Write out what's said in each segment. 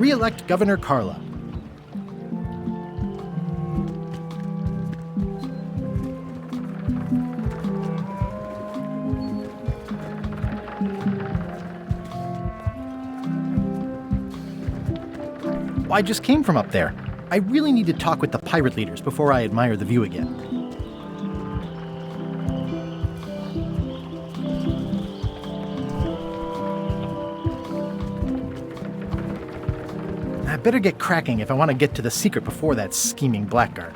re-elect Governor Carla. I just came from up there. I really need to talk with the pirate leaders before I admire the view again. I better get cracking if I want to get to the secret before that scheming blackguard.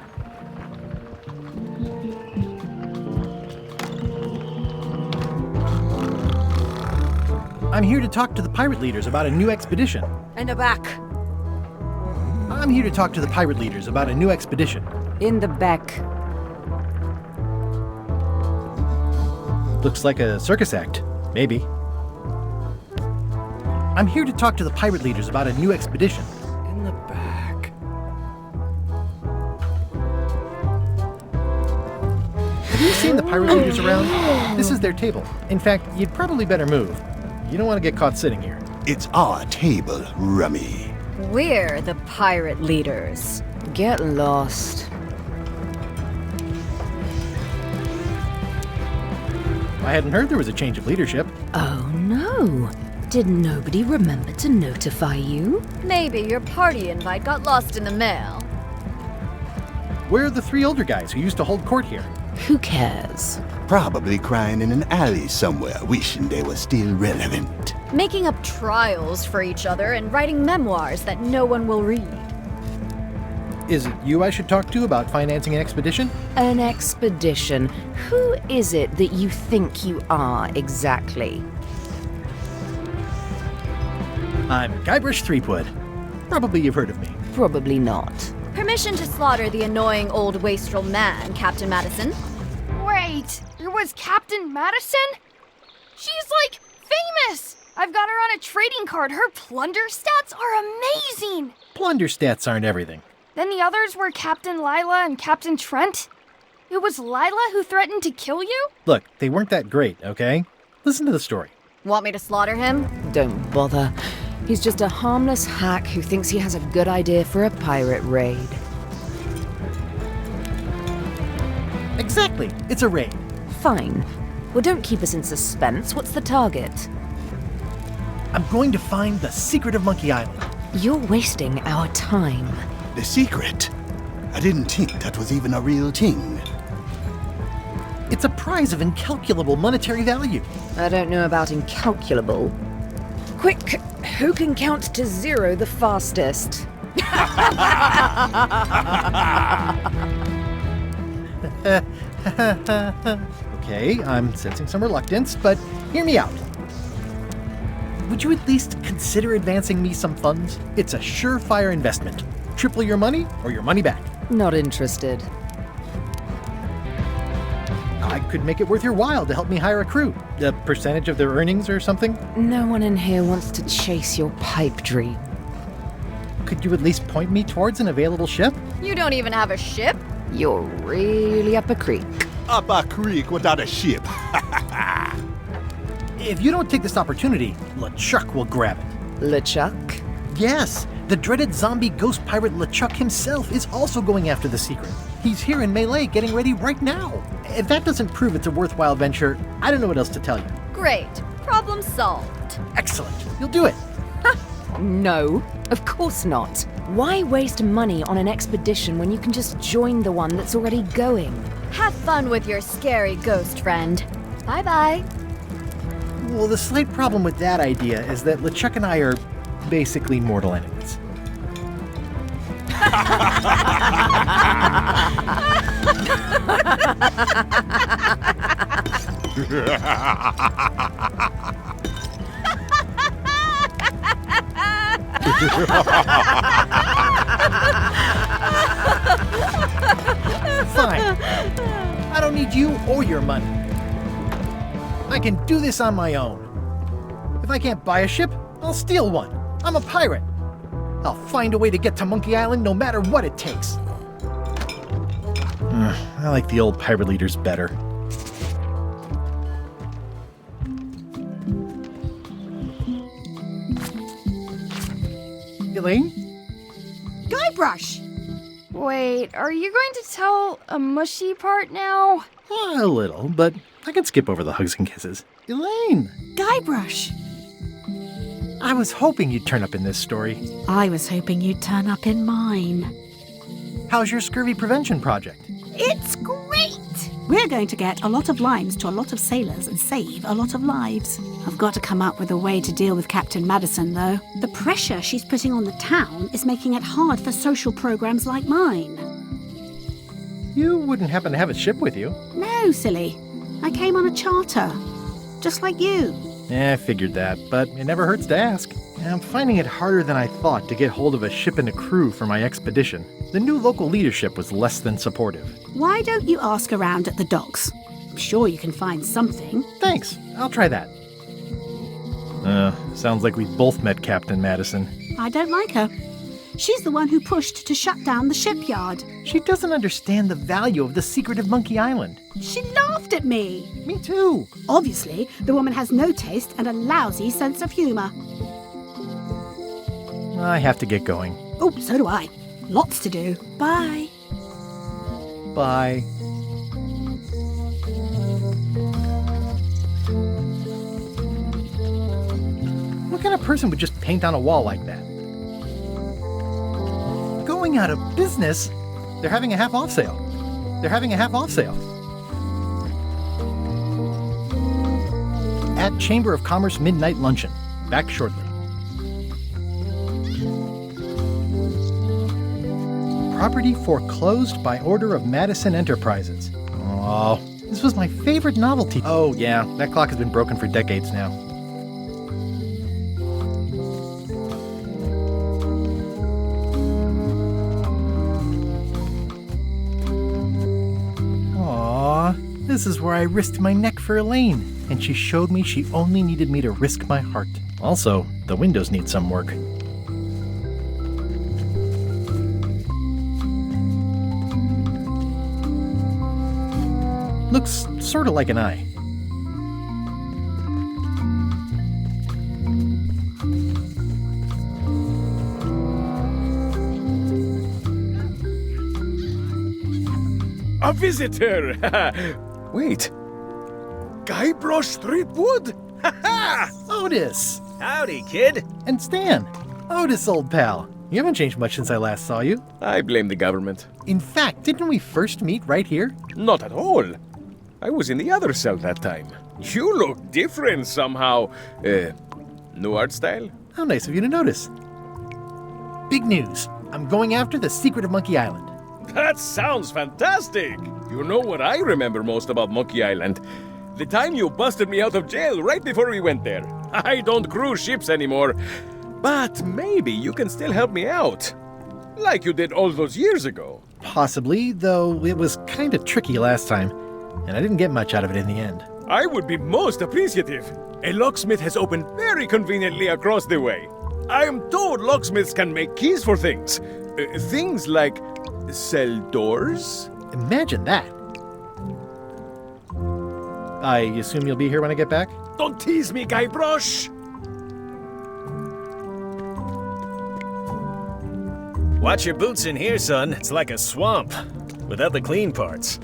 I'm here to talk to the pirate leaders about a new expedition. In the back. I'm here to talk to the pirate leaders about a new expedition. In the back. Looks like a circus act. Maybe. I'm here to talk to the pirate leaders about a new expedition. In the back. Have you seen the pirate leaders around? This is their table. In fact, you'd probably better move. You don't want to get caught sitting here. It's our table, Rummy. We're the pirate leaders. Get lost. I hadn't heard there was a change of leadership. Oh no. Did nobody remember to notify you? Maybe your party invite got lost in the mail. Where are the three older guys who used to hold court here? Who cares? Probably crying in an alley somewhere, wishing they were still relevant. Making up trials for each other and writing memoirs that no one will read. Is it you I should talk to about financing an expedition? An expedition. Who is it that you think you are exactly? I'm Guybrush Threepwood. Probably you've heard of me. Probably not. Permission to slaughter the annoying old wastrel man, Captain Madison. Wait, it was Captain Madison? She's like famous! I've got her on a trading card. Her plunder stats are amazing! Plunder stats aren't everything. Then the others were Captain Lila and Captain Trent. It was Lila who threatened to kill you? Look, they weren't that great, okay? Listen to the story. Want me to slaughter him? Don't bother. He's just a harmless hack who thinks he has a good idea for a pirate raid. Exactly. It's a raid. Fine. Well, don't keep us in suspense. What's the target? I'm going to find the secret of Monkey Island. You're wasting our time. The secret? I didn't think that was even a real thing. It's a prize of incalculable monetary value. I don't know about incalculable. Quick, who can count to 0 the fastest? Okay, I'm sensing some reluctance, but hear me out. Would you at least consider advancing me some funds? It's a surefire investment. Triple your money or your money back. Not interested. I could make it worth your while to help me hire a crew. A percentage of their earnings or something? No one in here wants to chase your pipe dream. Could you at least point me towards an available ship? You don't even have a ship? You're really up a creek. Up a creek without a ship. If you don't take this opportunity, LeChuck will grab it. LeChuck? Yes, the dreaded zombie ghost pirate LeChuck himself is also going after the secret. He's here in Melee getting ready right now. If that doesn't prove it's a worthwhile venture, I don't know what else to tell you. Great. Problem solved. Excellent. You'll do it. No, of course not. Why waste money on an expedition when you can just join the one that's already going? Have fun with your scary ghost friend. Bye-bye. Well, the slight problem with that idea is that LeChuck and I are basically mortal enemies. Fine. I don't need you or your money. I can do this on my own. If I can't buy a ship, I'll steal one. I'm a pirate. I'll find a way to get to Monkey Island no matter what it takes. I like the old pirate leaders better. Elaine? Guybrush! Wait, are you going to tell a mushy part now? A little, but I can skip over the hugs and kisses. Elaine! Guybrush! I was hoping you'd turn up in this story. I was hoping you'd turn up in mine. How's your scurvy prevention project? It's great! We're going to get a lot of limes to a lot of sailors and save a lot of lives. I've got to come up with a way to deal with Captain Madison, though. The pressure she's putting on the town is making it hard for social programs like mine. You wouldn't happen to have a ship with you? No, silly. I came on a charter. Just like you. I figured that, but it never hurts to ask. I'm finding it harder than I thought to get hold of a ship and a crew for my expedition. The new local leadership was less than supportive. Why don't you ask around at the docks? I'm sure you can find something. Thanks, I'll try that. Sounds like we both met Captain Madison. I don't like her. She's the one who pushed to shut down the shipyard. She doesn't understand the value of the secret of Monkey Island. She laughed at me. Me too. Obviously, the woman has no taste and a lousy sense of humor. I have to get going. Oh, so do I. Lots to do. Bye. Bye. What kind of person would just paint on a wall like that? Going out of business? They're having a half-off sale. They're having a half-off sale. At Chamber of Commerce Midnight Luncheon. Back shortly. Property foreclosed by order of Madison Enterprises. Oh, this was my favorite novelty. Oh, yeah, that clock has been broken for decades now. Aw, this is where I risked my neck for Elaine, and she showed me she only needed me to risk my heart. Also, the windows need some work. Looks sort of like an eye. A visitor! Wait. Guybrush Threepwood? Otis! Howdy, kid. And Stan. Otis, old pal. You haven't changed much since I last saw you. I blame the government. In fact, didn't we first meet right here? Not at all. I was in the other cell that time. You look different somehow. New art style? How nice of you to notice. Big news. I'm going after the secret of Monkey Island. That sounds fantastic! You know what I remember most about Monkey Island? The time you busted me out of jail right before we went there. I don't cruise ships anymore. But maybe you can still help me out. Like you did all those years ago. Possibly, though it was kind of tricky last time, and I didn't get much out of it in the end. I would be most appreciative. A locksmith has opened very conveniently across the way. I am told locksmiths can make keys for things. Things like cell doors? Imagine that. I assume you'll be here when I get back? Don't tease me, Guybrush! Watch your boots in here, son. It's like a swamp, without the clean parts.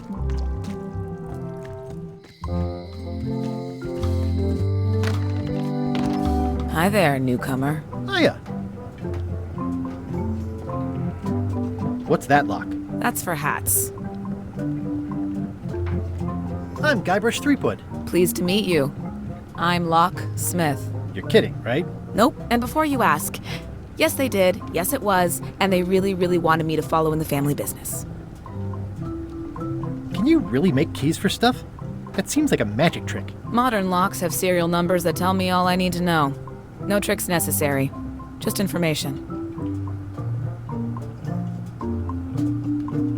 Hi there, newcomer. Hiya. What's that lock? That's for hats. I'm Guybrush Threepwood. Pleased to meet you. I'm Locke Smith. You're kidding, right? Nope. And before you ask, yes, they did. Yes, it was. And they really, really wanted me to follow in the family business. Can you really make keys for stuff? That seems like a magic trick. Modern locks have serial numbers that tell me all I need to know. No tricks necessary. Just information.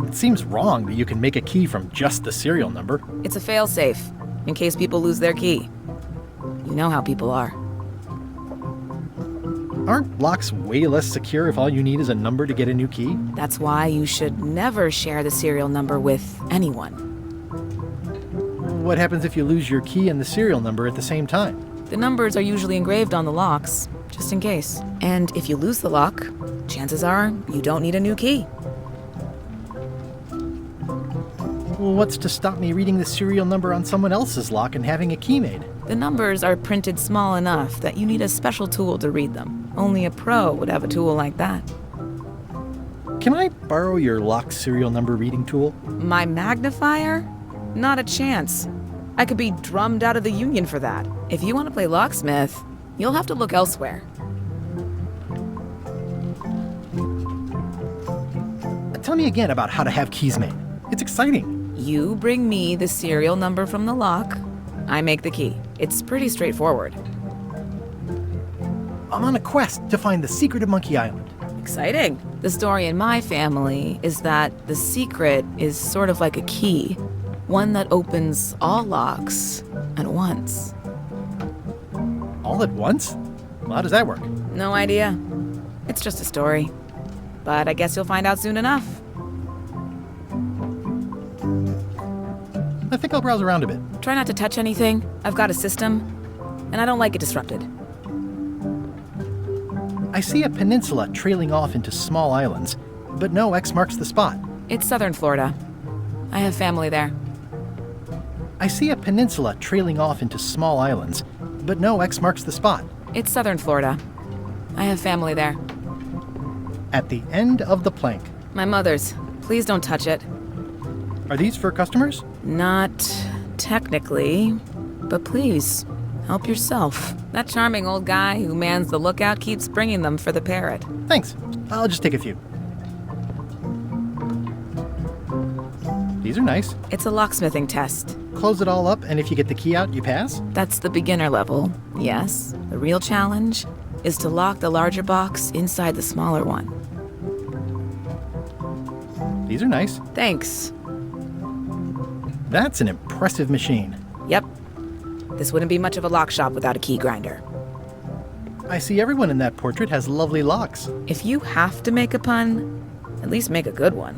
It seems wrong that you can make a key from just the serial number. It's a failsafe, in case people lose their key. You know how people are. Aren't locks way less secure if all you need is a number to get a new key? That's why you should never share the serial number with anyone. What happens if you lose your key and the serial number at the same time? The numbers are usually engraved on the locks, just in case. And if you lose the lock, chances are you don't need a new key. Well, what's to stop me reading the serial number on someone else's lock and having a key made? The numbers are printed small enough that you need a special tool to read them. Only a pro would have a tool like that. Can I borrow your lock serial number reading tool? My magnifier? Not a chance. I could be drummed out of the union for that. If you want to play locksmith, you'll have to look elsewhere. Tell me again about how to have keys made. It's exciting. You bring me the serial number from the lock, I make the key. It's pretty straightforward. I'm on a quest to find the secret of Monkey Island. Exciting. The story in my family is that the secret is sort of like a key, one that opens all locks at once. All at once? Well, how does that work? No idea. It's just a story. But I guess you'll find out soon enough. I think I'll browse around a bit. Try not to touch anything. I've got a system, and I don't like it disrupted. I see a peninsula trailing off into small islands, but no X marks the spot. It's southern Florida. I have family there. I see a peninsula trailing off into small islands, but no X marks the spot. It's southern Florida. I have family there. At the end of the plank. My mother's. Please don't touch it. Are these for customers? Not technically, but please, help yourself. That charming old guy who mans the lookout keeps bringing them for the parrot. Thanks. I'll just take a few. These are nice. It's a locksmithing test. Close it all up, and if you get the key out, you pass? That's the beginner level, yes. The real challenge is to lock the larger box inside the smaller one. These are nice. Thanks. That's an impressive machine. Yep. This wouldn't be much of a lock shop without a key grinder. I see everyone in that portrait has lovely locks. If you have to make a pun, at least make a good one.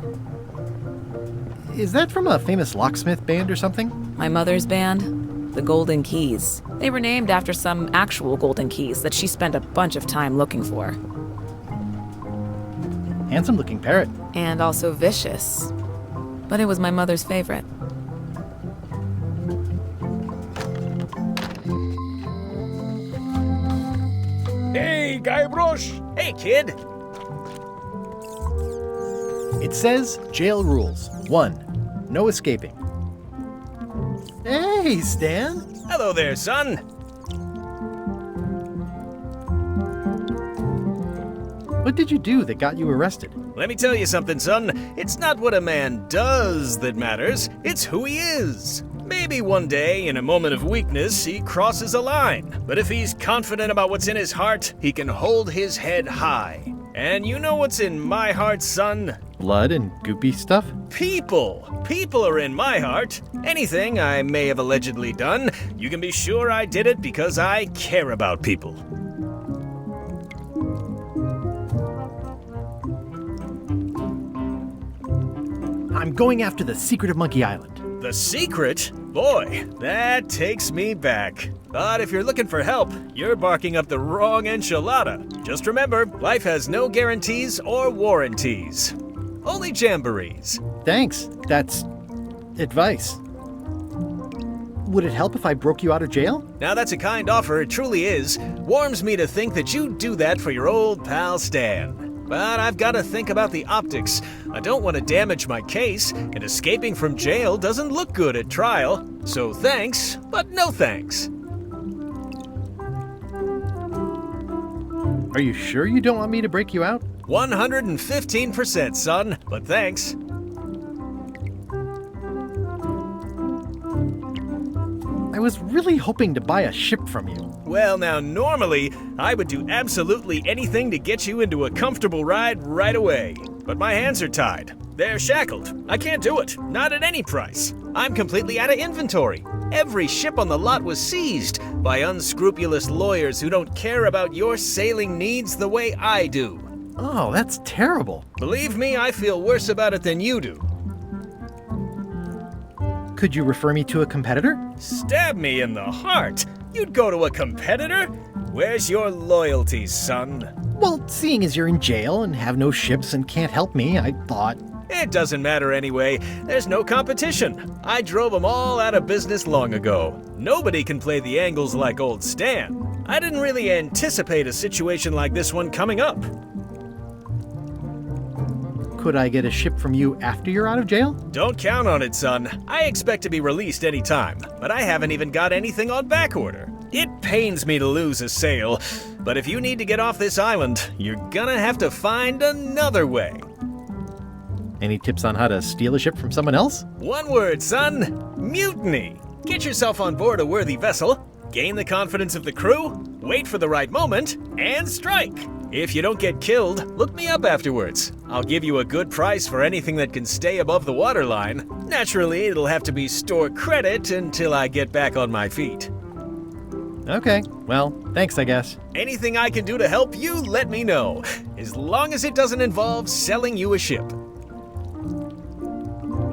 Is that from a famous locksmith band or something? My mother's band, the Golden Keys. They were named after some actual golden keys that she spent a bunch of time looking for. Handsome-looking parrot. And also vicious. But it was my mother's favorite. Hey, Guybrush! Hey, kid! It says jail rules. 1. No escaping. Hey, Stan! Hello there, son. What did you do that got you arrested? Let me tell you something, son. It's not what a man does that matters, it's who he is. Maybe one day, in a moment of weakness, he crosses a line. But if he's confident about what's in his heart, he can hold his head high. And you know what's in my heart, son? Blood and goopy stuff? People! People are in my heart. Anything I may have allegedly done, you can be sure I did it because I care about people. I'm going after the secret of Monkey Island. The secret? Boy, that takes me back. But if you're looking for help, you're barking up the wrong enchilada. Just remember, life has no guarantees or warranties. Only jamborees. Thanks. That's advice. Would it help if I broke you out of jail? Now that's a kind offer, it truly is. Warms me to think that you'd do that for your old pal Stan. But I've got to think about the optics. I don't want to damage my case, and escaping from jail doesn't look good at trial. So thanks, but no thanks. Are you sure you don't want me to break you out? 115%, son, but thanks. I was really hoping to buy a ship from you. Well, now, normally, I would do absolutely anything to get you into a comfortable ride right away. But my hands are tied. They're shackled. I can't do it. Not at any price. I'm completely out of inventory. Every ship on the lot was seized by unscrupulous lawyers who don't care about your sailing needs the way I do. Oh, that's terrible. Believe me, I feel worse about it than you do. Could you refer me to a competitor? Stab me in the heart. You'd go to a competitor? Where's your loyalty, son? Well, seeing as you're in jail and have no ships and can't help me, I thought... It doesn't matter anyway. There's no competition. I drove them all out of business long ago. Nobody can play the angles like old Stan. I didn't really anticipate a situation like this one coming up. Could I get a ship from you after you're out of jail? Don't count on it, son. I expect to be released any time, but I haven't even got anything on back order. It pains me to lose a sale, but if you need to get off this island, you're gonna have to find another way. Any tips on how to steal a ship from someone else? One word, son. Mutiny. Get yourself on board a worthy vessel, gain the confidence of the crew, wait for the right moment, and strike. If you don't get killed, look me up afterwards. I'll give you a good price for anything that can stay above the waterline. Naturally, it'll have to be store credit until I get back on my feet. Okay, well, thanks, I guess. Anything I can do to help you, let me know. As long as it doesn't involve selling you a ship.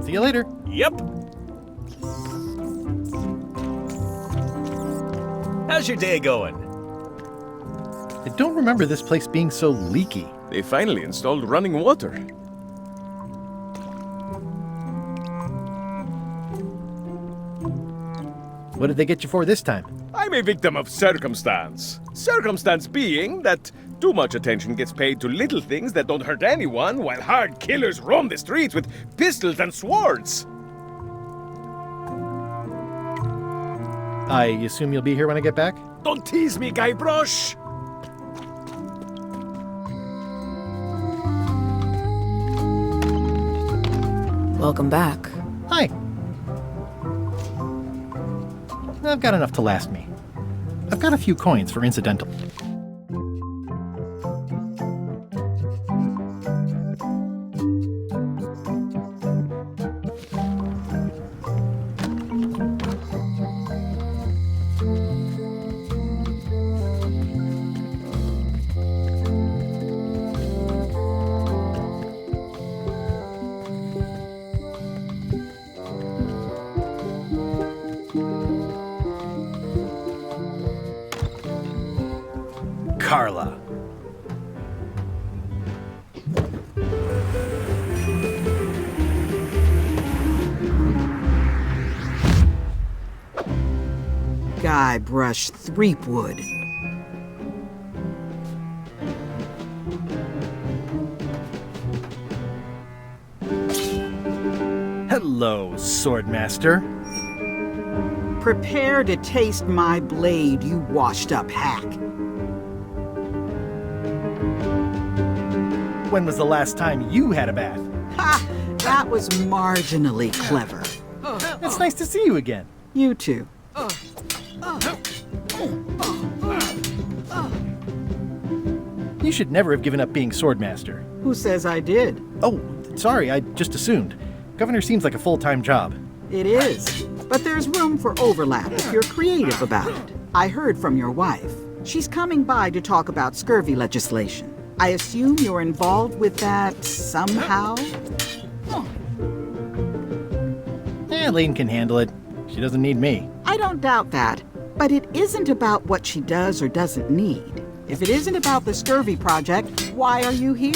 See you later. Yep. How's your day going? I don't remember this place being so leaky. They finally installed running water. What did they get you for this time? I'm a victim of circumstance. Circumstance being that too much attention gets paid to little things that don't hurt anyone, while hard killers roam the streets with pistols and swords. I assume you'll be here when I get back? Don't tease me, Guybrush! Welcome back. Hi. I've got enough to last me. I've got a few coins for incidental. Carla. Guybrush Threepwood. Hello, Swordmaster. Prepare to taste my blade, you washed-up hack. When was the last time you had a bath? Ha! That was marginally clever. It's nice to see you again. You too. You should never have given up being Swordmaster. Who says I did? Oh, sorry, I just assumed. Governor seems like a full-time job. It is. But there's room for overlap if you're creative about it. I heard from your wife. She's coming by to talk about scurvy legislation. I assume you're involved with that somehow? Elaine can handle it. She doesn't need me. I don't doubt that. But it isn't about what she does or doesn't need. If it isn't about the scurvy project, why are you here?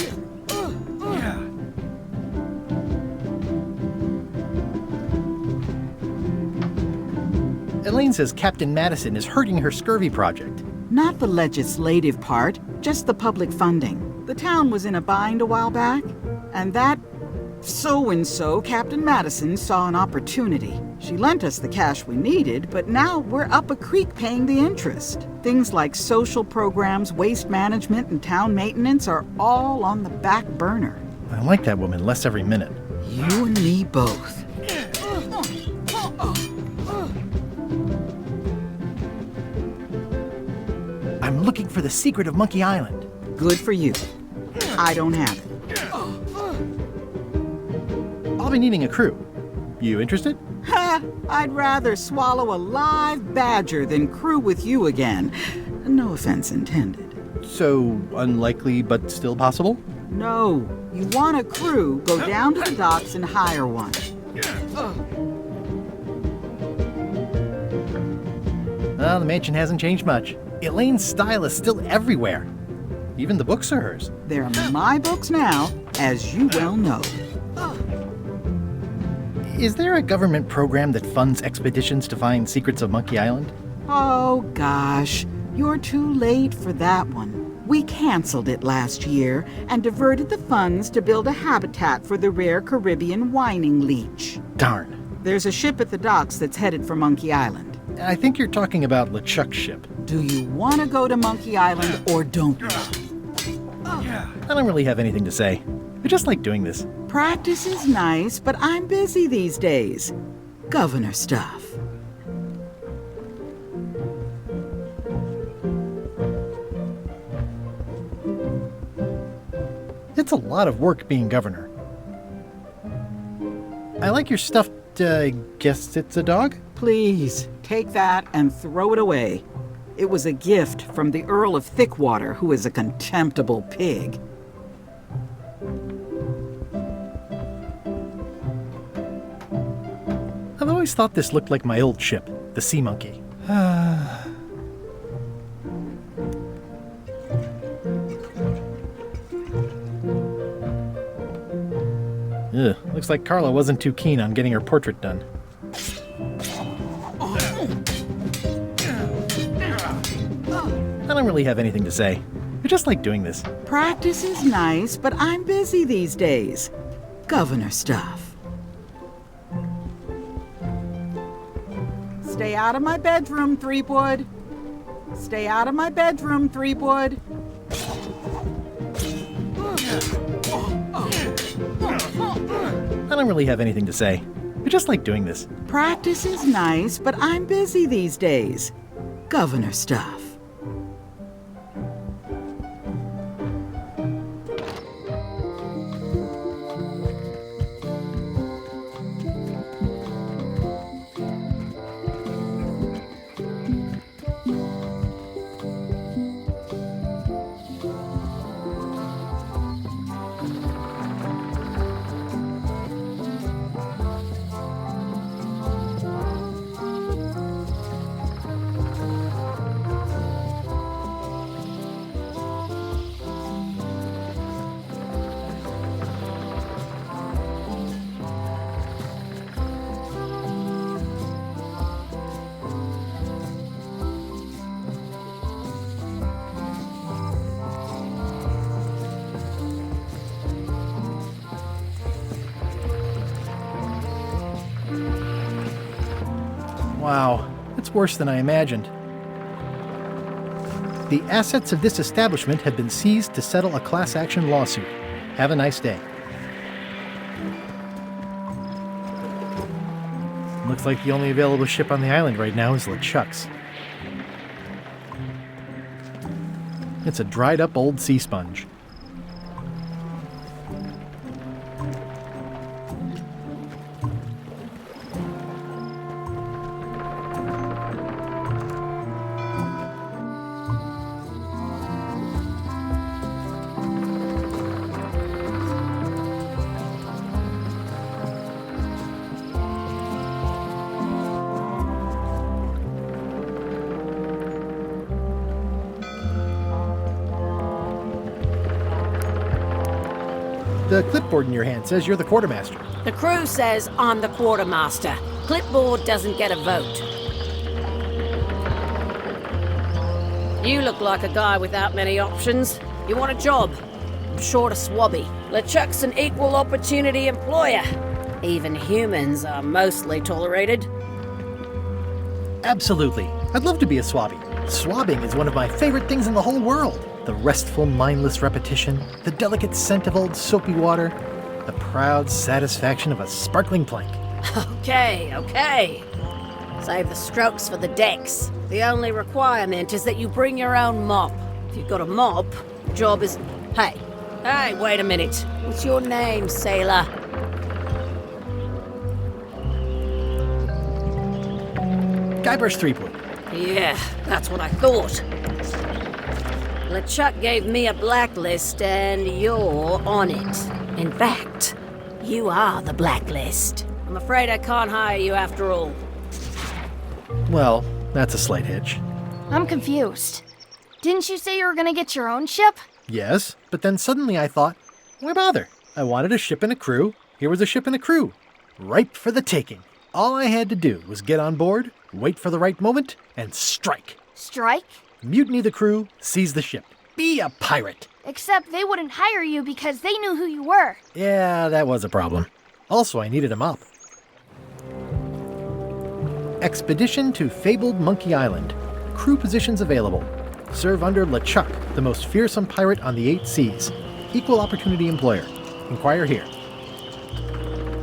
Elaine says Captain Madison is hurting her scurvy project. Not the legislative part, just the public funding. The town was in a bind a while back, and that so-and-so, Captain Madison, saw an opportunity. She lent us the cash we needed, but now we're up a creek paying the interest. Things like social programs, waste management, and town maintenance are all on the back burner. I like that woman less every minute. You and me both. I'm looking for the secret of Monkey Island. Good for you. I don't have it. I'll be needing a crew. You interested? Ha! I'd rather swallow a live badger than crew with you again. No offense intended. So, unlikely but still possible? No. You want a crew, go down to the docks and hire one. Well, the mansion hasn't changed much. Elaine's style is still everywhere. Even the books are hers. They're my books now, as you well know. Is there a government program that funds expeditions to find secrets of Monkey Island? Oh, gosh. You're too late for that one. We canceled it last year and diverted the funds to build a habitat for the rare Caribbean whining leech. Darn. There's a ship at the docks that's headed for Monkey Island. I think you're talking about LeChuck's ship. Do you want to go to Monkey Island or don't you? I don't really have anything to say. I just like doing this. Practice is nice, but I'm busy these days. Governor stuff. It's a lot of work being governor. I like your stuffed, guess it's a dog? Please, take that and throw it away. It was a gift from the Earl of Thickwater, who is a contemptible pig. I've always thought this looked like my old ship, the Sea Monkey. Ugh, looks like Carla wasn't too keen on getting her portrait done. I don't really have anything to say. I just like doing this. Practice is nice, but I'm busy these days. Governor stuff. Stay out of my bedroom, Threepwood. Stay out of my bedroom, Threepwood. I don't really have anything to say. I just like doing this. Practice is nice, but I'm busy these days. Governor stuff. Wow, it's worse than I imagined. The assets of this establishment have been seized to settle a class action lawsuit. Have a nice day. Looks like the only available ship on the island right now is LeChuck's. It's a dried up old sea sponge. The clipboard in your hand says you're the quartermaster. The crew says I'm the quartermaster. Clipboard doesn't get a vote. You look like a guy without many options. You want a job? I'm short a swabby. LeChuck's an equal opportunity employer. Even humans are mostly tolerated. Absolutely. I'd love to be a swabby. Swabbing is one of my favorite things in the whole world. The restful, mindless repetition, the delicate scent of old soapy water, the proud satisfaction of a sparkling plank. Okay. Save the strokes for the decks. The only requirement is that you bring your own mop. If you've got a mop, the job is... Hey, wait a minute. What's your name, sailor? Guybrush Threepwood. Yeah, that's what I thought. LeChuck gave me a blacklist, and you're on it. In fact, you are the blacklist. I'm afraid I can't hire you after all. Well, that's a slight hitch. I'm confused. Didn't you say you were gonna get your own ship? Yes, but then suddenly I thought, why bother? I wanted a ship and a crew. Here was a ship and a crew. Ripe for the taking. All I had to do was get on board, wait for the right moment, and strike. Strike? Mutiny the crew, seize the ship. Be a pirate. Except they wouldn't hire you because they knew who you were. Yeah, that was a problem. Also, I needed a mop. Expedition to fabled Monkey Island. Crew positions available. Serve under LeChuck, the most fearsome pirate on the 8 seas. Equal opportunity employer. Inquire here.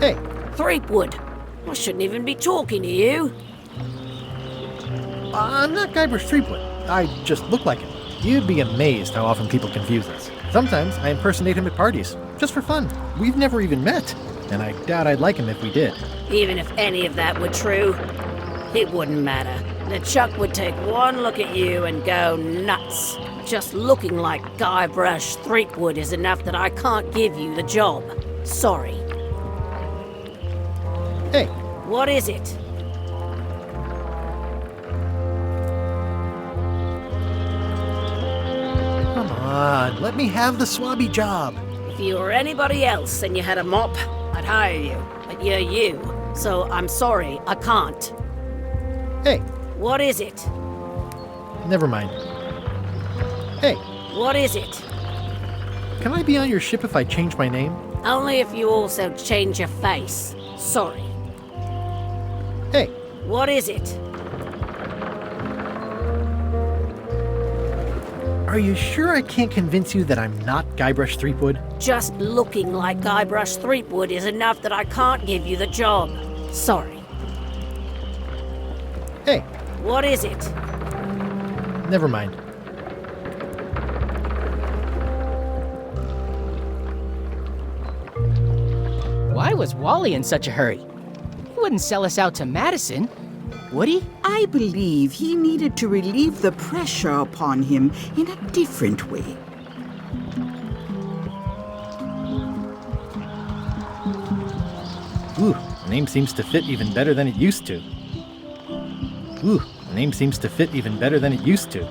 Hey. Threepwood. I shouldn't even be talking to you. I'm not Guybrush Threepwood. I just look like him. You'd be amazed how often people confuse us. Sometimes I impersonate him at parties, just for fun. We've never even met, and I doubt I'd like him if we did. Even if any of that were true, it wouldn't matter. LeChuck would take one look at you and go nuts. Just looking like Guybrush Threepwood is enough that I can't give you the job. Sorry. Hey. What is it? Come on, let me have the swabby job. If you were anybody else and you had a mop, I'd hire you. But you're you, so I'm sorry, I can't. Hey. What is it? Never mind. Hey. What is it? Can I be on your ship if I change my name? Only if you also change your face. Sorry. Hey. What is it? Are you sure I can't convince you that I'm not Guybrush Threepwood? Just looking like Guybrush Threepwood is enough that I can't give you the job. Sorry. Hey. What is it? Never mind. Why was Wally in such a hurry? He wouldn't sell us out to Madison, would he? I believe he needed to relieve the pressure upon him in a different way. Ooh, the name seems to fit even better than it used to. Ooh, the name seems to fit even better than it used to.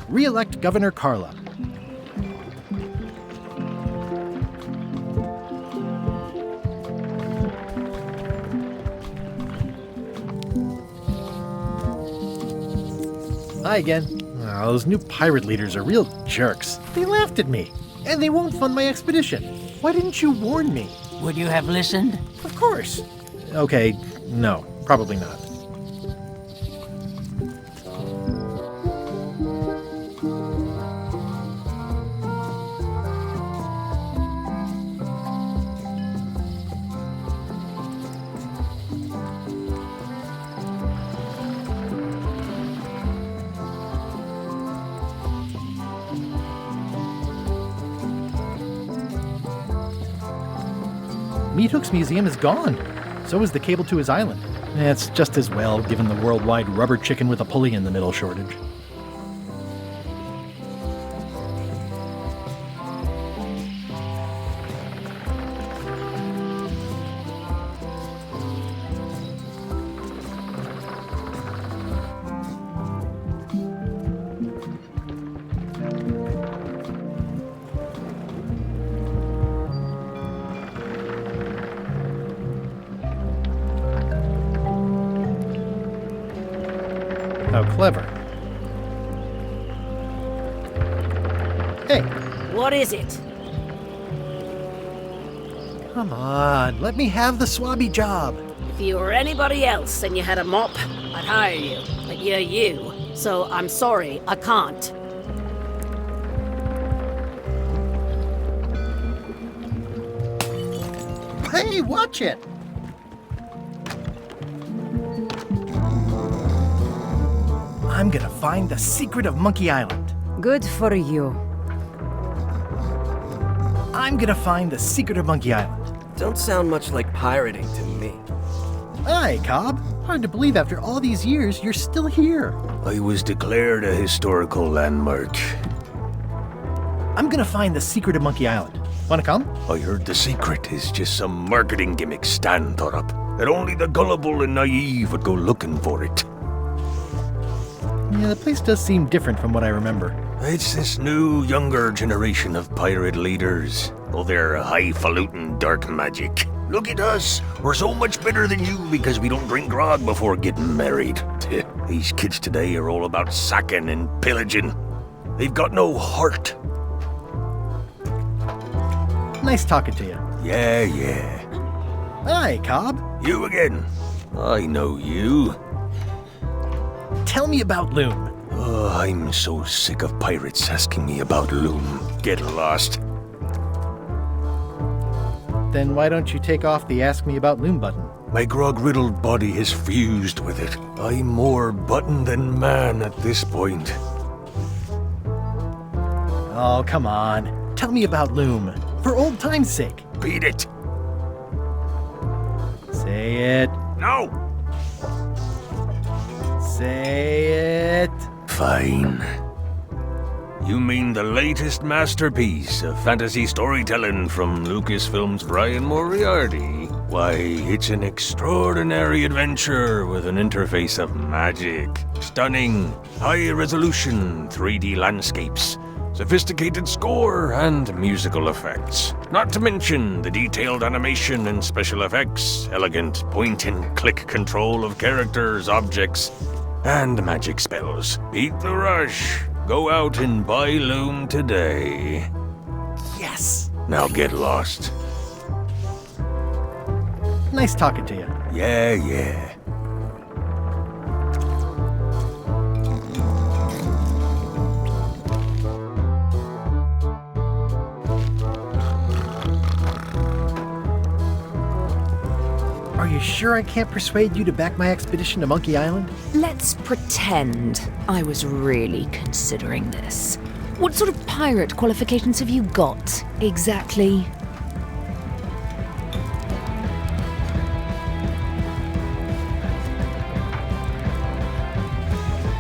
Re-elect Governor Carla. Hi again. Oh, those new pirate leaders are real jerks. They laughed at me, and they won't fund my expedition. Why didn't you warn me? Would you have listened? Of course. Okay, no, probably not. Meat Hook's museum is gone. So is the cable to his island. It's just as well, given the worldwide rubber chicken with a pulley in the middle shortage. How clever. Hey. What is it? Come on, let me have the swabby job. If you were anybody else and you had a mop, I'd hire you. But you're you, so I'm sorry, I can't. Hey, watch it! I'm gonna find the secret of Monkey Island. Good for you. I'm gonna find the secret of Monkey Island. Don't sound much like pirating to me. Aye, Cobb. Hard to believe after all these years you're still here. I was declared a historical landmark. I'm gonna find the secret of Monkey Island. Wanna come? I heard the secret is just some marketing gimmick Stan thought up. That only the gullible and naive would go looking for it. Yeah, the place does seem different from what I remember. It's this new, younger generation of pirate leaders. Oh, they're highfalutin dark magic. Look at us. We're so much better than you because we don't drink grog before getting married. These kids today are all about sacking and pillaging. They've got no heart. Nice talking to you. Yeah. Hi, Cobb. You again. I know you. Tell me about Loom. Oh, I'm so sick of pirates asking me about Loom. Get lost. Then why don't you take off the Ask Me About Loom button? My grog-riddled body has fused with it. I'm more button than man at this point. Oh, come on. Tell me about Loom. For old time's sake. Beat it. Say it. No. Say it. Fine. You mean the latest masterpiece of fantasy storytelling from Lucasfilm's Brian Moriarty? Why, it's an extraordinary adventure with an interface of magic, stunning, high-resolution 3D landscapes, sophisticated score, and musical effects. Not to mention the detailed animation and special effects, elegant point-and-click control of characters, objects, and magic spells. Beat the rush. Go out and buy Loom today. Yes! Now get lost. Nice talking to you. Yeah. Are you sure I can't persuade you to back my expedition to Monkey Island? Let's pretend I was really considering this. What sort of pirate qualifications have you got, exactly?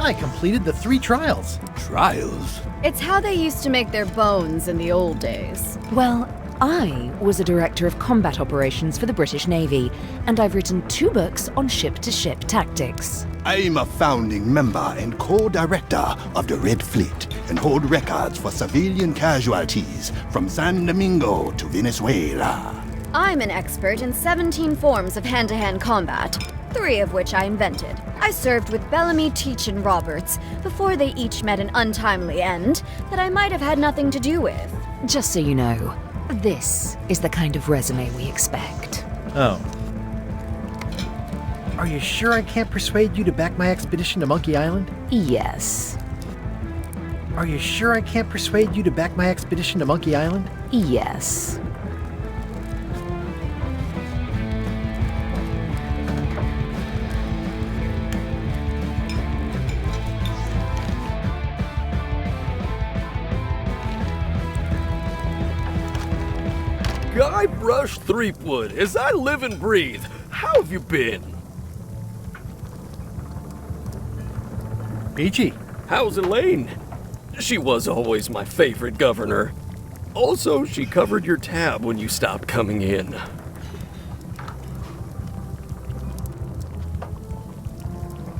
I completed the 3 trials. Trials? It's how they used to make their bones in the old days. Well, I was a director of combat operations for the British Navy, and I've written 2 books on ship-to-ship tactics. I'm a founding member and co-director of the Red Fleet and hold records for civilian casualties from San Domingo to Venezuela. I'm an expert in 17 forms of hand-to-hand combat, 3 of which I invented. I served with Bellamy, Teach, and Roberts before they each met an untimely end that I might have had nothing to do with. Just so you know, this is the kind of resume we expect. Oh. Are you sure I can't persuade you to back my expedition to Monkey Island? Yes. Are you sure I can't persuade you to back my expedition to Monkey Island? Yes. Guybrush Threepwood, as I live and breathe, how have you been? Peachy. How's Elaine? She was always my favorite governor. Also, she covered your tab when you stopped coming in.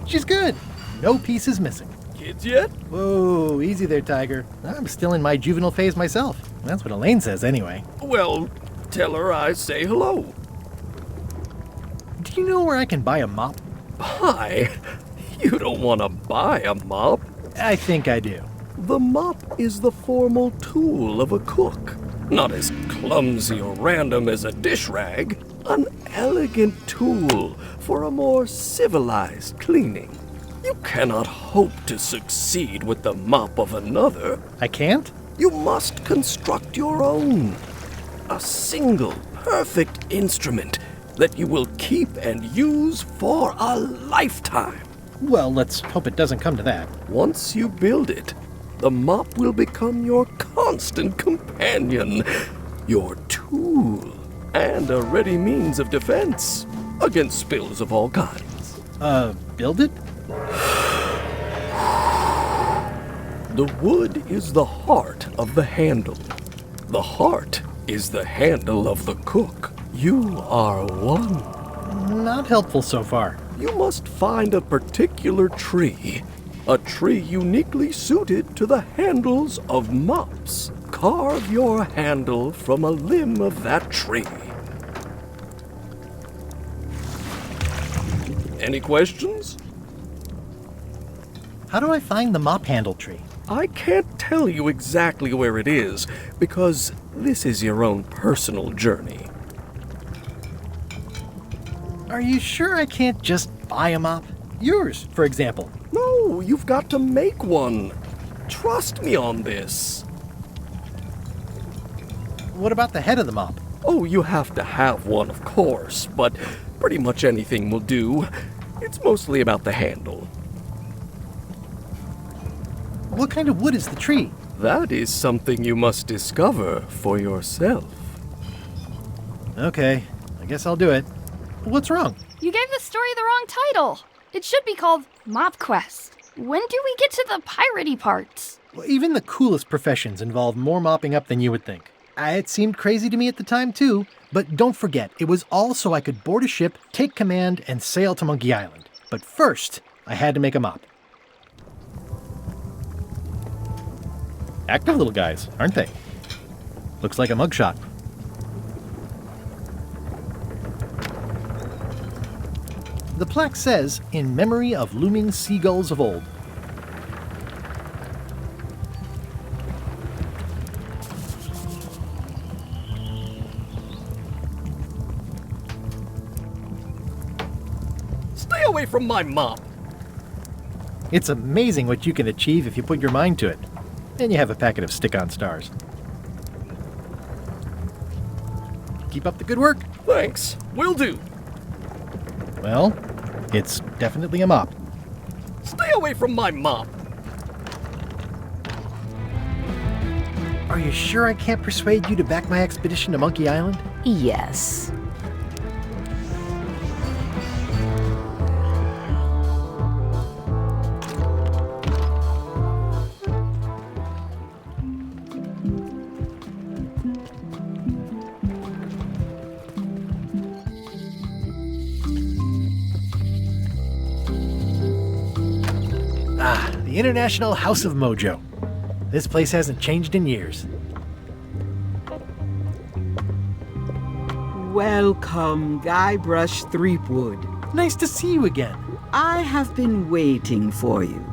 She's good. No pieces missing. Kids yet? Whoa, easy there, Tiger. I'm still in my juvenile phase myself. That's what Elaine says anyway. Well, tell her I say hello. Do you know where I can buy a mop? Buy? You don't want to buy a mop. I think I do. The mop is the formal tool of a cook. Not as clumsy or random as a dish rag. An elegant tool for a more civilized cleaning. You cannot hope to succeed with the mop of another. I can't? You must construct your own. A single, perfect instrument that you will keep and use for a lifetime. Well, let's hope it doesn't come to that. Once you build it, the mop will become your constant companion, your tool, and a ready means of defense against spills of all kinds. Build it? The wood is the heart of the handle. The heart is the handle of the cook. You are one. Not helpful so far. You must find a particular tree. A tree uniquely suited to the handles of mops. Carve your handle from a limb of that tree. Any questions? How do I find the mop handle tree? I can't tell you exactly where it is, because this is your own personal journey. Are you sure I can't just buy a mop? Yours, for example. No, you've got to make one. Trust me on this. What about the head of the mop? Oh, you have to have one, of course, but pretty much anything will do. It's mostly about the handle. What kind of wood is the tree? That is something you must discover for yourself. Okay, I guess I'll do it. What's wrong? You gave the story the wrong title. It should be called Mop Quest. When do we get to the piratey parts? Well, even the coolest professions involve more mopping up than you would think. It seemed crazy to me at the time, too. But don't forget, it was all so I could board a ship, take command, and sail to Monkey Island. But first, I had to make a mop. Active little guys, aren't they? Looks like a mugshot. The plaque says, "In memory of looming seagulls of old." Stay away from my mop! It's amazing what you can achieve if you put your mind to it. And you have a packet of stick-on stars. Keep up the good work. Thanks, will do. Well, it's definitely a mop. Stay away from my mop! Are you sure I can't persuade you to back my expedition to Monkey Island? Yes. The International House of Mojo. This place hasn't changed in years. Welcome, Guybrush Threepwood. Nice to see you again. I have been waiting for you.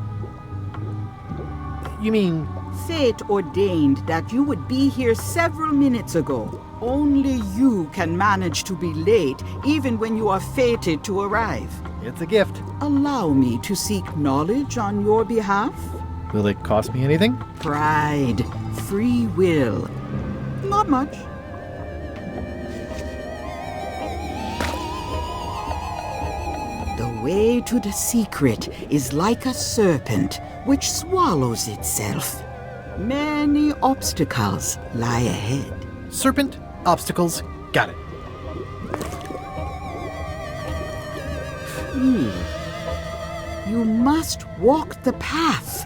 You mean... Fate ordained that you would be here several minutes ago. Only you can manage to be late, even when you are fated to arrive. It's a gift. Allow me to seek knowledge on your behalf. Will it cost me anything? Pride, free will. Not much. The way to the secret is like a serpent which swallows itself. Many obstacles lie ahead. Serpent, obstacles, got it. You must walk the path.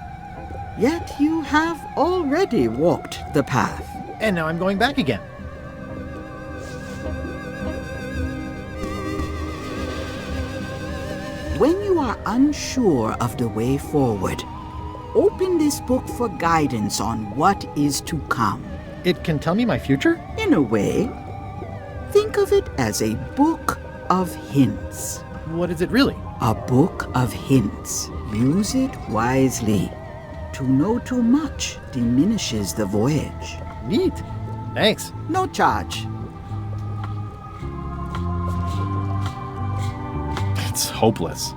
Yet you have already walked the path. And now I'm going back again. When you are unsure of the way forward, open this book for guidance on what is to come. It can tell me my future? In a way, think of it as a book of hints. What is it really? A book of hints. Use it wisely. To know too much diminishes the voyage. Neat. Thanks. No charge. It's hopeless.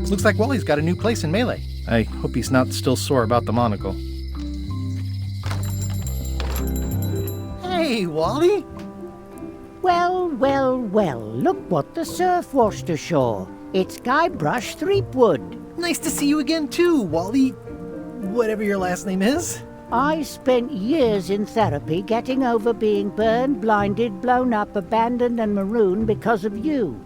Looks like Wally's got a new place in Melee. I hope he's not still sore about the monocle. Hey, Wally! Well, well, well, look what the surf washed ashore. It's Guybrush Threepwood. Nice to see you again too, Wally. Whatever your last name is. I spent years in therapy getting over being burned, blinded, blown up, abandoned and marooned because of you.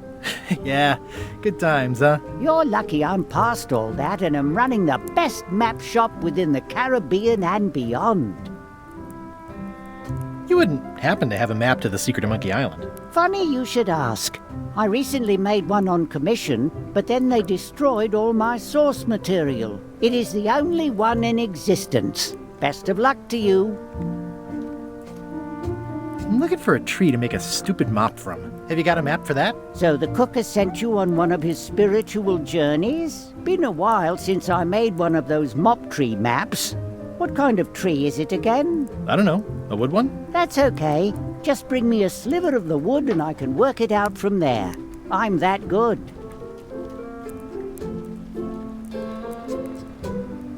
Yeah, good times, huh? You're lucky I'm past all that and am running the best map shop within the Caribbean and beyond. You wouldn't happen to have a map to the secret of Monkey Island. Funny you should ask. I recently made one on commission, but then they destroyed all my source material. It is the only one in existence. Best of luck to you. I'm looking for a tree to make a stupid mop from. Have you got a map for that? So the cook has sent you on one of his spiritual journeys? Been a while since I made one of those mop tree maps. What kind of tree is it again? I don't know. A wood one? That's okay. Just bring me a sliver of the wood and I can work it out from there. I'm that good.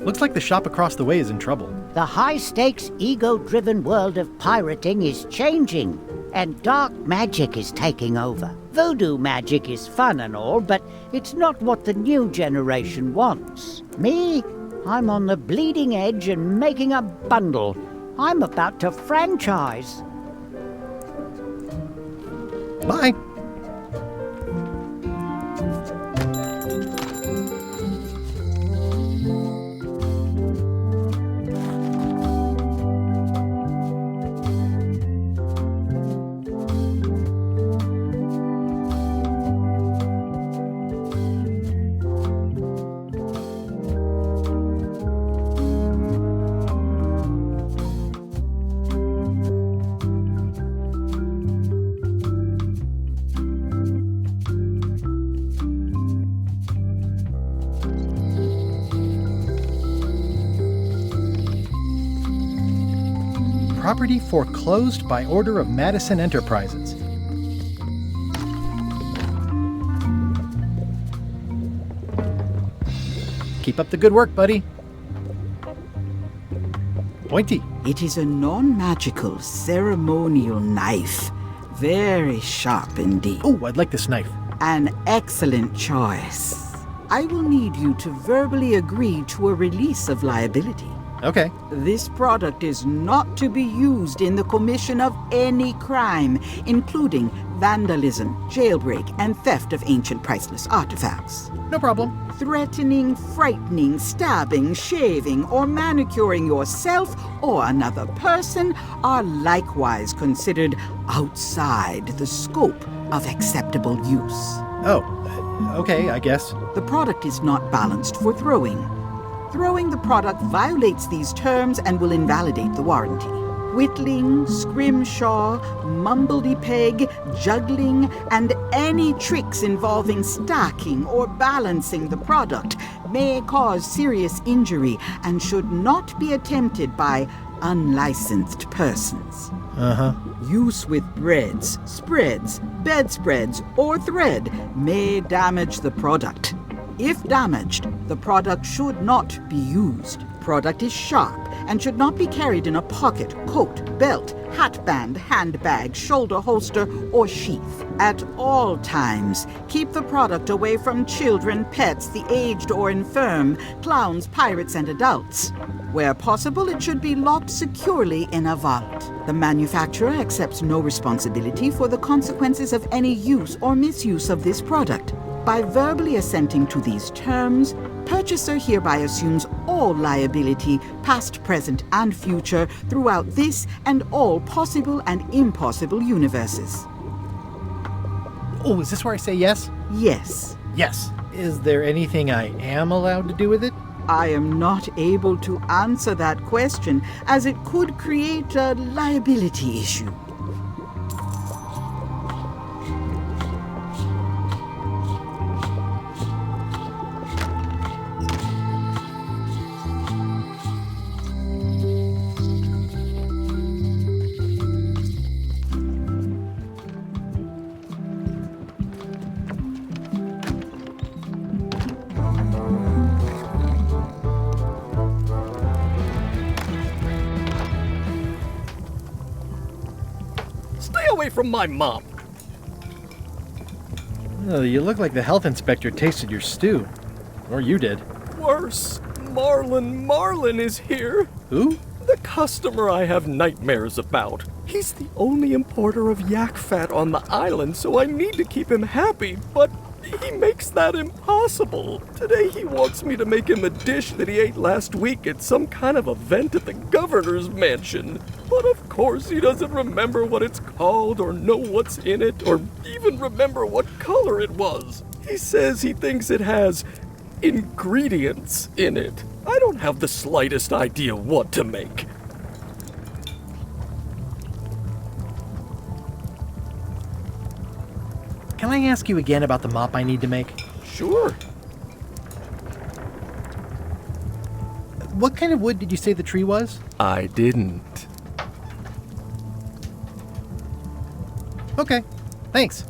Looks like the shop across the way is in trouble. The high-stakes, ego-driven world of pirating is changing, and dark magic is taking over. Voodoo magic is fun and all, but it's not what the new generation wants. Me? I'm on the bleeding edge and making a bundle. I'm about to franchise. Bye. Property foreclosed by order of Madison Enterprises. Keep up the good work, buddy. Pointy. It is a non-magical ceremonial knife. Very sharp indeed. Oh, I'd like this knife. An excellent choice. I will need you to verbally agree to a release of liability. Okay. This product is not to be used in the commission of any crime, including vandalism, jailbreak, and theft of ancient priceless artifacts. No problem. Threatening, frightening, stabbing, shaving, or manicuring yourself or another person are likewise considered outside the scope of acceptable use. Oh, okay, I guess. The product is not balanced for throwing. Throwing the product violates these terms and will invalidate the warranty. Whittling, scrimshaw, mumbledy-peg, juggling, and any tricks involving stacking or balancing the product may cause serious injury and should not be attempted by unlicensed persons. Use with breads, spreads, bedspreads, or thread may damage the product. If damaged, the product should not be used. Product is sharp and should not be carried in a pocket, coat, belt, hatband, handbag, shoulder holster, or sheath. At all times, keep the product away from children, pets, the aged or infirm, clowns, pirates, and adults. Where possible, it should be locked securely in a vault. The manufacturer accepts no responsibility for the consequences of any use or misuse of this product. By verbally assenting to these terms, purchaser hereby assumes all liability, past, present, and future, throughout this and all possible and impossible universes. Oh, is this where I say yes? Yes. Yes. Is there anything I am allowed to do with it? I am not able to answer that question, as it could create a liability issue. Stay away from my mop. Oh, you look like the health inspector tasted your stew. Or you did. Worse, Marlin is here. Who? The customer I have nightmares about. He's the only importer of yak fat on the island, so I need to keep him happy, but he makes that impossible. Today he wants me to make him a dish that he ate last week at some kind of event at the governor's mansion. But of course he doesn't remember what it's called or know what's in it or even remember what color it was. He says he thinks it has ingredients in it. I don't have the slightest idea what to make. Can I ask you again about the mop I need to make? Sure. What kind of wood did you say the tree was? I didn't. Okay, thanks.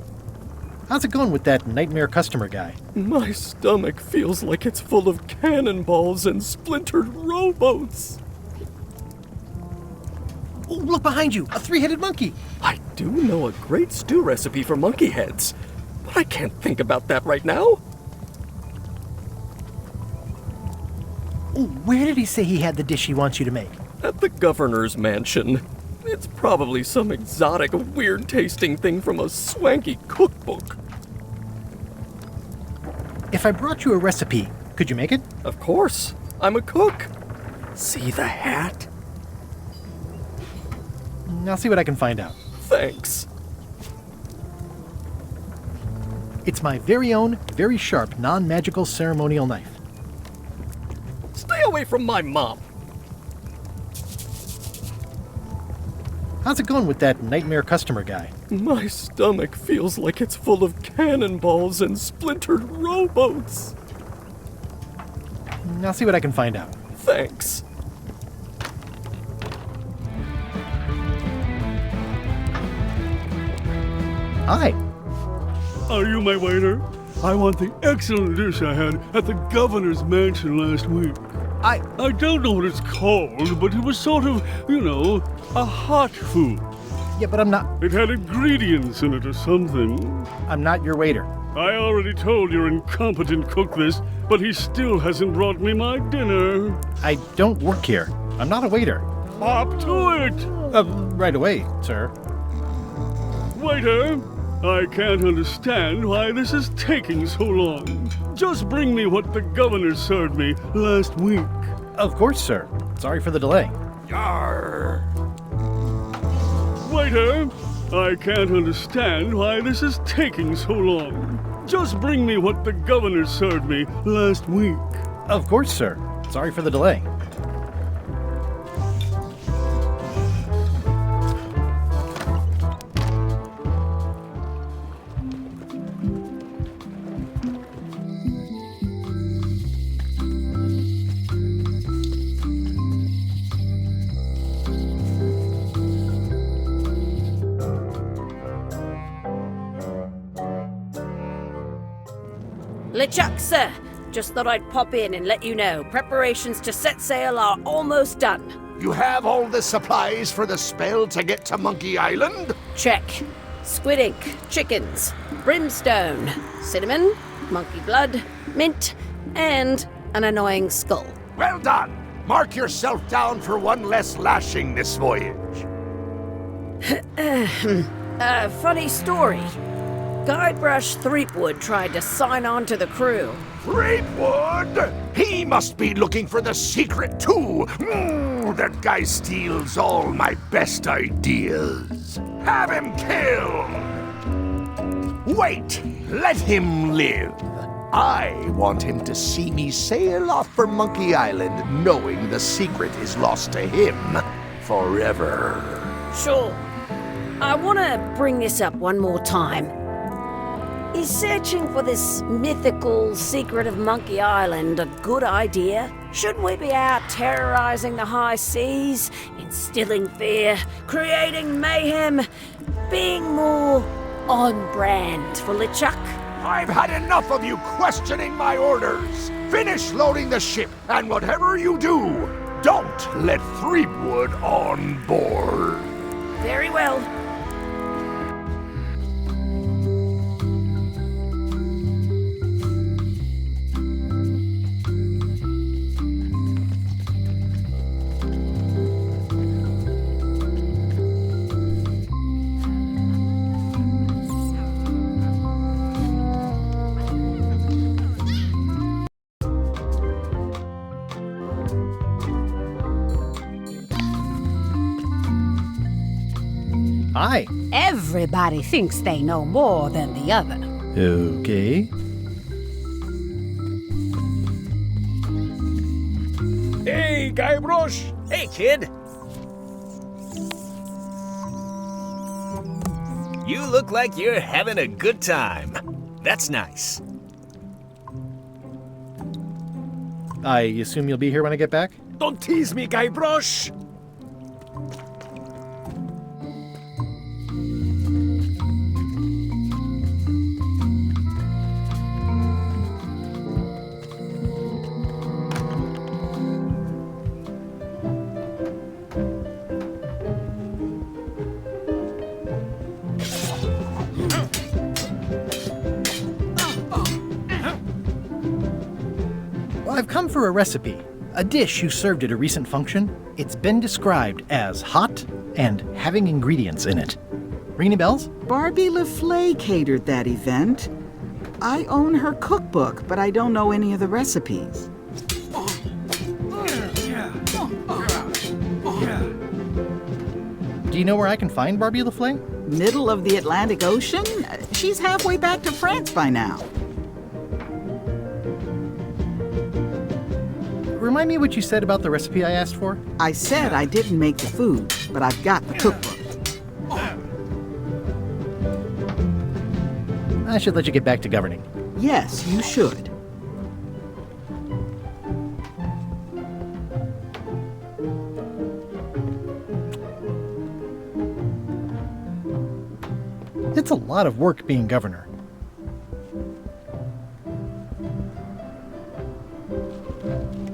How's it going with that nightmare customer guy? My stomach feels like it's full of cannonballs and splintered rowboats. Oh, look behind you! A three-headed monkey! I do know a great stew recipe for monkey heads, but I can't think about that right now. Oh, where did he say he had the dish he wants you to make? At the governor's mansion. It's probably some exotic, weird-tasting thing from a swanky cookbook. If I brought you a recipe, could you make it? Of course. I'm a cook. See the hat? I'll see what I can find out. Thanks. It's my very own, very sharp, non-magical ceremonial knife. Stay away from my mop. How's it going with that nightmare customer guy? My stomach feels like it's full of cannonballs and splintered rowboats. I'll see what I can find out. Thanks. Hi. Are you my waiter? I want the excellent dish I had at the governor's mansion last week. I don't know what it's called, but it was sort of, a hot food. Yeah, but I'm not... It had ingredients in it or something. I'm not your waiter. I already told your incompetent cook this, but he still hasn't brought me my dinner. I don't work here. I'm not a waiter. Hop to it! Right away, sir. Waiter, I can't understand why this is taking so long. Just bring me what the governor served me last week. Of course, sir. Sorry for the delay. Yarr! Waiter, I can't understand why this is taking so long. Just bring me what the governor served me last week. Of course, sir. Sorry for the delay. LeChuck, sir. Just thought I'd pop in and let you know. Preparations to set sail are almost done. You have all the supplies for the spell to get to Monkey Island? Check. Squid ink, chickens, brimstone, cinnamon, monkey blood, mint, and an annoying skull. Well done! Mark yourself down for one less lashing this voyage. Funny story. Guybrush Threepwood tried to sign on to the crew. Threepwood? He must be looking for the secret too. That guy steals all my best ideas. Have him killed! Wait, let him live. I want him to see me sail off for Monkey Island knowing the secret is lost to him forever. Sure. I want to bring this up one more time. Is searching for this mythical secret of Monkey Island a good idea? Shouldn't we be out terrorizing the high seas, instilling fear, creating mayhem, being more on brand for LeChuck? I've had enough of you questioning my orders. Finish loading the ship, and whatever you do, don't let Threepwood on board. Very well. Hi. Everybody thinks they know more than the other. Okay. Hey, Guybrush! Hey, kid! You look like you're having a good time. That's nice. I assume you'll be here when I get back? Don't tease me, Guybrush! I've come for a recipe, a dish you served at a recent function. It's been described as hot and having ingredients in it. Ring any bells? Barbie LaFleur catered that event. I own her cookbook, but I don't know any of the recipes. Do you know where I can find Barbie LaFleur? Middle of the Atlantic Ocean? She's halfway back to France by now. Remind me what you said about the recipe I asked for? I said I didn't make the food, but I've got the cookbook. I should let you get back to governing. Yes, you should. It's a lot of work being governor.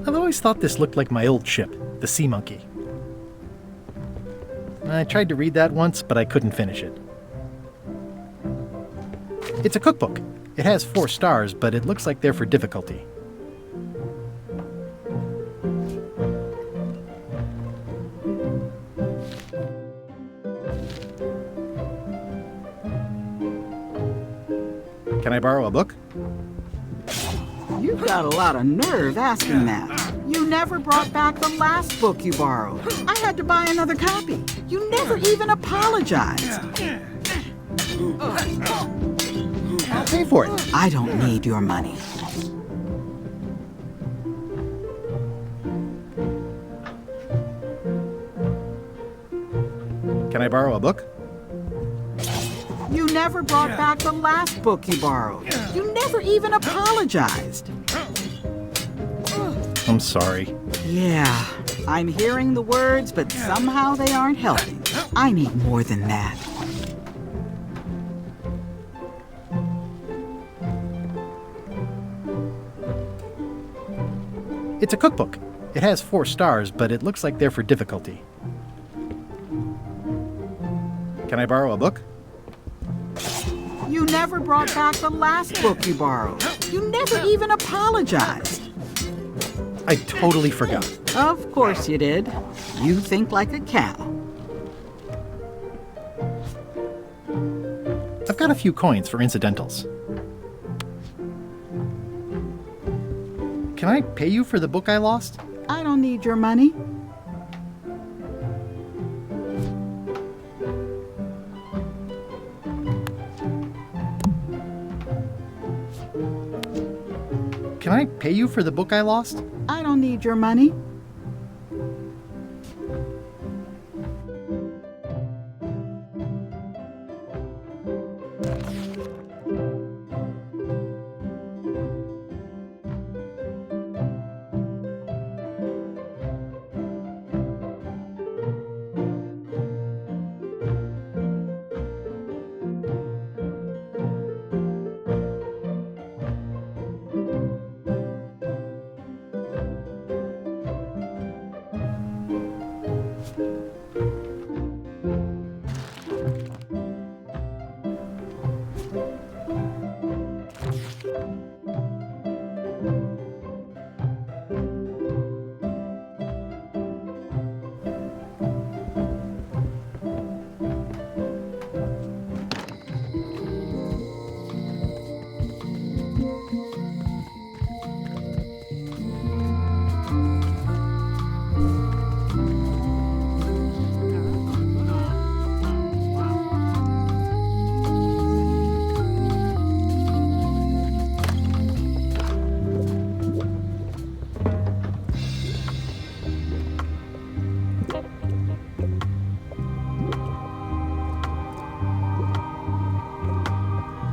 I've always thought this looked like my old ship, the Sea Monkey. I tried to read that once, but I couldn't finish it. It's a cookbook. It has 4 stars, but it looks like they're for difficulty. Can I borrow a book? You've got a lot of nerve asking that. You never brought back the last book you borrowed. I had to buy another copy. You never even apologized. I'll pay for it. I don't need your money. Can I borrow a book? You never brought back the last book you borrowed. You never even apologized. I'm sorry. Yeah, I'm hearing the words, but somehow they aren't helping. I need more than that. It's a cookbook. It has 4 stars, but it looks like they're for difficulty. Can I borrow a book? You never brought back the last book you borrowed. You never even apologized. I totally forgot. Of course you did. You think like a cow. I've got a few coins for incidentals. Can I pay you for the book I lost? I don't need your money. Can I pay you for the book I lost? I don't need your money.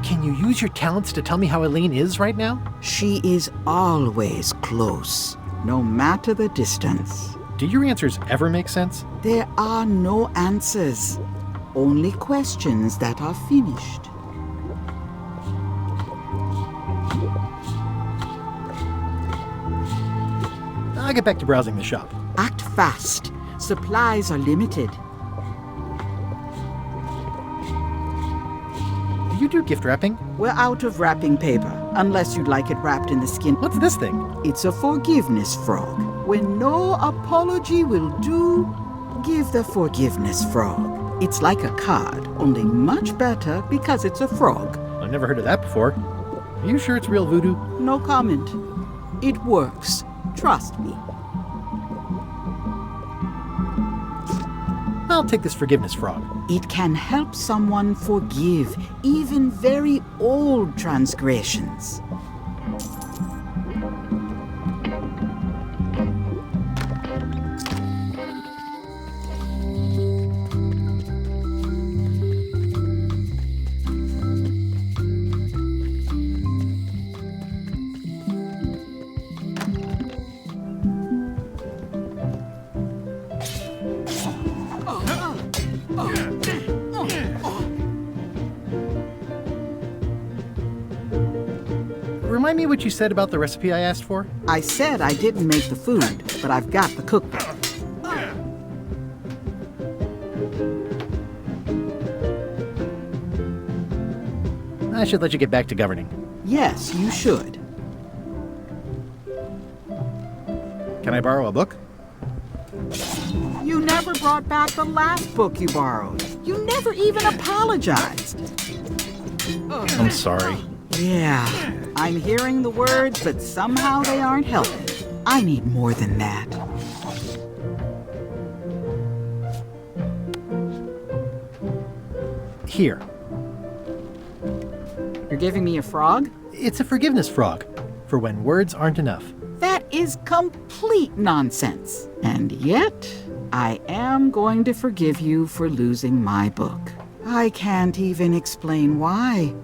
Can you use your talents to tell me how Eileen is right now? She is always close, no matter the distance. Do your answers ever make sense? There are no answers, only questions that are finished. I'll get back to browsing the shop. Act fast. Supplies are limited. Do you do gift wrapping? We're out of wrapping paper, unless you'd like it wrapped in the skin. What's this thing? It's a forgiveness frog. When no apology will do, give the forgiveness frog. It's like a card, only much better because it's a frog. I've never heard of that before. Are you sure it's real voodoo? No comment. It works. Trust me. I'll take this forgiveness frog. It can help someone forgive even very old transgressions. Remind me what you said about the recipe I asked for? I said I didn't make the food, but I've got the cookbook. I should let you get back to governing. Yes, you should. Can I borrow a book? You never brought back the last book you borrowed. You never even apologized. I'm sorry. Yeah, I'm hearing the words, but somehow they aren't helping. I need more than that. Here. You're giving me a frog? It's a forgiveness frog, for when words aren't enough. That is complete nonsense. And yet, I am going to forgive you for losing my book. I can't even explain why.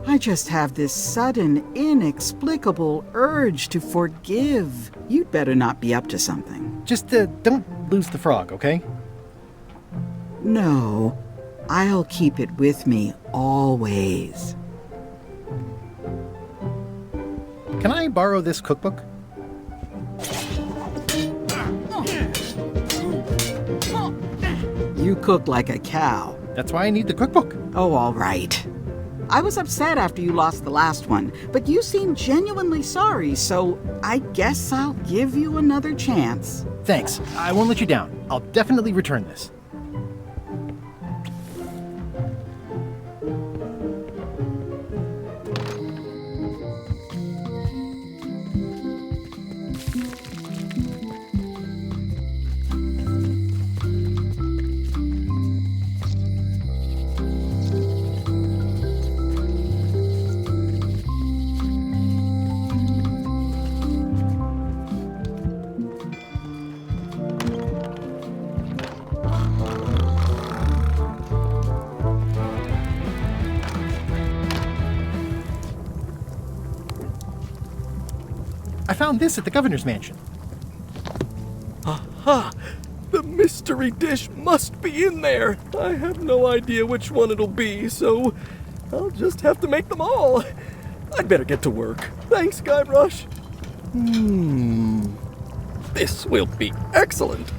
I just have this sudden, inexplicable urge to forgive. You'd better not be up to something. Just don't lose the frog, okay? No, I'll keep it with me always. Can I borrow this cookbook? You cook like a cow. That's why I need the cookbook. Oh, all right. I was upset after you lost the last one, but you seemed genuinely sorry, so I guess I'll give you another chance. Thanks. I won't let you down. I'll definitely return this. I found this at the governor's mansion. Aha! The mystery dish must be in there. I have no idea which one it'll be, so I'll just have to make them all. I'd better get to work. Thanks, Guybrush. This will be excellent.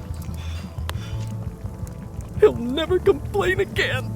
He'll never complain again.